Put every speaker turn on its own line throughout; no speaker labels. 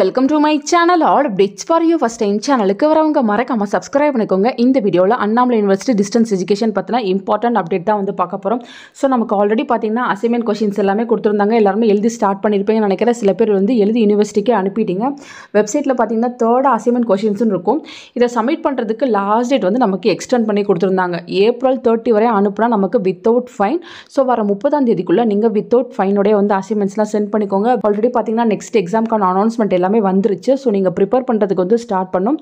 Welcome to my channel. All updates for you. First time சேனலுக்கு வரவங்க மறக்காம subscribe பண்ணிக்கோங்க. இந்த வீடியோவில் அண்ணாமலை யூனிவர்சிட்டி டிஸ்டன்ஸ் எஜுகேஷன் பற்றின இம்பார்ட்டன்ட் அப்டேட் தான் வந்து பார்க்க போகிறோம். ஸோ நமக்கு ஆல்ரெடி பார்த்தீங்கன்னா அசைன்மெண்ட் கொஷின்ஸ் எல்லாமே கொடுத்துருந்தாங்க. எல்லாருமே எழுதி ஸ்டார்ட் பண்ணியிருப்பீங்கன்னு நினைக்கிறேன். சில பேர் வந்து எழுதி யூனிவர்சிட்டிக்கு அனுப்பிட்டீங்க. வெப்சைட்டில் பார்த்தீங்கன்னா தேர்ட் அசைன்மெண்ட் கொஷின்ஸ்னு இருக்கும். இதை சப்மிட் பண்ணுறதுக்கு லாஸ்ட் டேட் வந்து நமக்கு எக்ஸ்டெண்ட் பண்ணி கொடுத்துருந்தாங்க. April 30 வரை அனுப்புனா நமக்கு வித்தவுட் ஃபைன். ஸோ வர 30ஆம் தேதிக்குள்ளே நீங்கள் வித்தவுட் ஃபைனோடைய வந்து அசைன்மெண்ட்ஸ்லாம் சென்ட் பண்ணிக்கோங்க. ஆல்ரெடி பார்த்தீங்கன்னா நெக்ஸ்ட் எக்ஸாம்க்கான அனௌன்ஸ்மெண்ட் எல்லாமே வந்துருச்சு. ஸோ நீங்கள் ப்ரிப்பேர் பண்ணுறதுக்கு வந்து ஸ்டார்ட் பண்ணும்.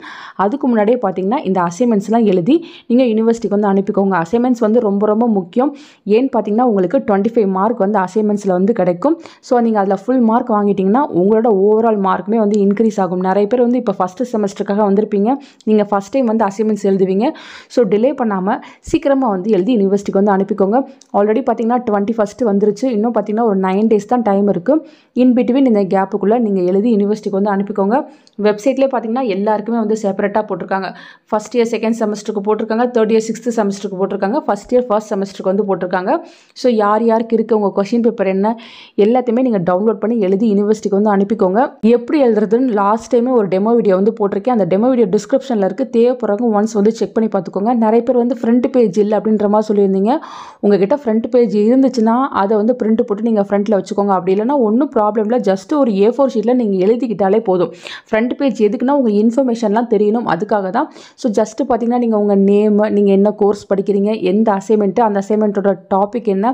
அதுக்கு முன்னாடியே பார்த்தீங்கன்னா இந்த அசைன்மெண்ட்ஸ்லாம் எழுதி நீங்கள் யூனிவர்சிட்டிக்கு வந்து அனுப்பிக்கோங்க. அசைன்மெண்ட்ஸ் வந்து ரொம்ப ரொம்ப முக்கியம். ஏன்னு பார்த்தீங்கன்னா உங்களுக்கு 25 மார்க் வந்து அசைன்மெண்ட்ஸில் வந்து கிடைக்கும். ஸோ நீங்கள் அதில் ஃபுல் மார்க் வாங்கிட்டீங்கன்னா உங்களோட ஓவரால் மார்க்குமே வந்து இன்க்ரீஸ் ஆகும். நிறைய பேர் வந்து இப்போ ஃபஸ்ட்டு செமஸ்டருக்காக வந்திருப்பீங்க. நீங்கள் ஃபஸ்ட் டைம் வந்து அசைன்மெண்ட்ஸ் எழுதுவீங்க. ஸோ டிலே பண்ணாமல் சீக்கிரமாக வந்து எழுதி யூனிவர்சிட்டிக்கு வந்து அனுப்பிக்கோங்க. ஆல்ரெடி பார்த்தீங்கன்னா 21 வந்துருச்சு. இன்னும் பார்த்தீங்கன்னா ஒரு 9 days தான் டைம் இருக்குது. இன் பிட்வீன் இந்த கேப்புக்குள்ளே நீங்கள் எழுதி யூனிவர்சிட்டிக்கு வந்து அனுப்பிக்கோங்க. வெப்சைட்லேயே பார்த்தீங்கன்னா எல்லாருக்குமே வந்து செப்பரேட்டாக போட்டிருக்காங்க. ஃபஸ்ட் இயர் செகண்ட் செமஸ்டருக்கு போட்டிருக்காங்க, தேர்ட் இயர் சிக்ஸ்த்து செமஸ்டருக்கு போட்டிருக்காங்க, ஃபஸ்ட் இயர் ஃபர்ஸ்ட் செமஸ்டருக்கு வந்து போட்டிருக்காங்க. ஸோ யார் யாருக்கு இருக்குது உங்கள் கொஷின் பேப்பர் என்ன எல்லாத்தையுமே நீங்கள் டவுன்லோட் பண்ணி எழுதி யூனிவர்சிட்டிக்கு வந்து அனுப்பிக்கோங்க. எப்படி எழுதுறதுன்னு லாஸ்ட் டைமே ஒரு டெமோ வீடியோ வந்து போட்டிருக்கேன். அந்த டெமோ வீடியோ டிஸ்கிரிப்ஷனில் இருக்குது. தேவைப்படுறவங்க ஒன்ஸ் வந்து செக் பண்ணி பார்த்துக்கோங்க. நிறைய பேர் வந்து ஃப்ரண்ட் பேஜ் இல்லை அப்படின்ற மாதிரி சொல்லியிருந்தீங்க. உங்ககிட்ட ஃப்ரண்ட் பேஜ் இருந்துச்சுன்னா அதை வந்து பிரிண்ட் போட்டு நீங்கள் ஃப்ரண்ட்டில் வச்சுக்கோங்க. அப்படி இல்லைனா ஒன்றும் ப்ராப்ளம் இல்லை. ஜஸ்ட் ஒரு A4 ஷீட்டில் நீங்கள் எழுதிக்கிட்டாலே போதும். ஃப்ரண்ட் பேஜ் எதுக்குன்னா உங்கள் இன்ஃபர்மேஷன்லாம் தெரியணும், அதுக்காக தான். ஸோ ஜஸ்ட்டு பார்த்தீங்கன்னா நீங்கள் உங்கள் நேமு, நீங்கள் என்ன கோர்ஸ் படிக்கிறீங்க, எந்த அசைன்மெண்ட்டு, அந்த அசைன்மெண்ட்டோட டாபிக் என்ன,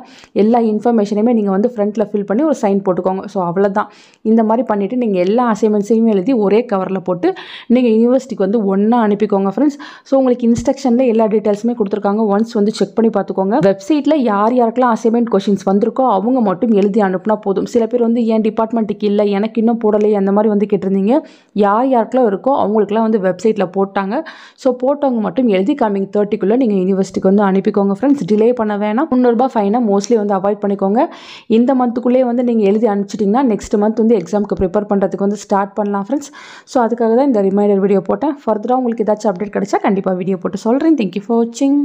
எல்லா இன்ஃபர்மேஷனையுமே நீங்கள் வந்து ஃப்ரண்ட்டில் ஃபில் பண்ணி ஒரு சைன் போட்டுக்கோங்க. ஸோ அவ்வளோதான். இந்த மாதிரி பண்ணிவிட்டு நீங்கள் எல்லா அசைன்மெண்ட்ஸையுமே எழுதி ஒரே கவரில் போட்டு நீங்கள் யூனிவர்சிட்டிக்கு வந்து ஒன்றா அனுப்பிக்கோங்க ஃப்ரெண்ட்ஸ். ஸோ உங்களுக்கு இன்ஸ்ட்ரக்ஷனில் எல்லா டீட்டெயில்ஸுமே கொடுத்துருக்காங்க. ஒன்ஸ் வந்து செக் பண்ணி பார்த்துக்கோங்க. வெப்சைட்டில் யார் யாருக்கெல்லாம் அசைன்மெண்ட் கொஷின்ஸ் வந்திருக்கோ அவங்க மட்டும் எழுதி அனுப்புனா போதும். சில பேர் வந்து என் டிபார்ட்மெண்ட்டுக்கு இல்லை, எனக்கு இன்னும் போடலையே, அந்த மாதிரி வந்து கேட்டிருந்தீங்க. யார் யாருக்கெல்லாம் இருக்கோ அவங்களுக்குலாம் வந்து வெப்சைட்டில் போட்டாங்க. ஸோ போட்டவங்க மட்டும் எழுதி கம்மிங் 30க்குள்ளே நீங்கள் யூனிவர்சிட்டிக்கு வந்து அனுப்பிக்கோங்க ஃப்ரெண்ட்ஸ். டிலே பண்ண வேணாம். 300 ரூபாய் ஃபைனை மோஸ்ட்லி வந்து அவாய்ட் பண்ணிக்கோங்க. இந்த மந்த்துக்குள்ளேயே வந்து நீங்கள் எழுதி அனுப்பிச்சிட்டிங்கன்னா நெக்ஸ்ட் மந்த் வந்து எக்ஸாமுக்கு ப்ரிப்பேர் பண்ணுறதுக்கு வந்து ஸ்டார்ட் பண்ணலாம் ஃப்ரெண்ட்ஸ். ஸோ அதுக்காக தான் இந்த ரிமைண்டர் வீடியோ போட்டேன். ஃபர்தராக உங்களுக்கு ஏதாச்சும் அப்டேட் கிடைச்சா கண்டிப்பாக வீடியோ போட்டு சொல்கிறேன். தேங்க்யூ ஃபார் வாட்சிங்.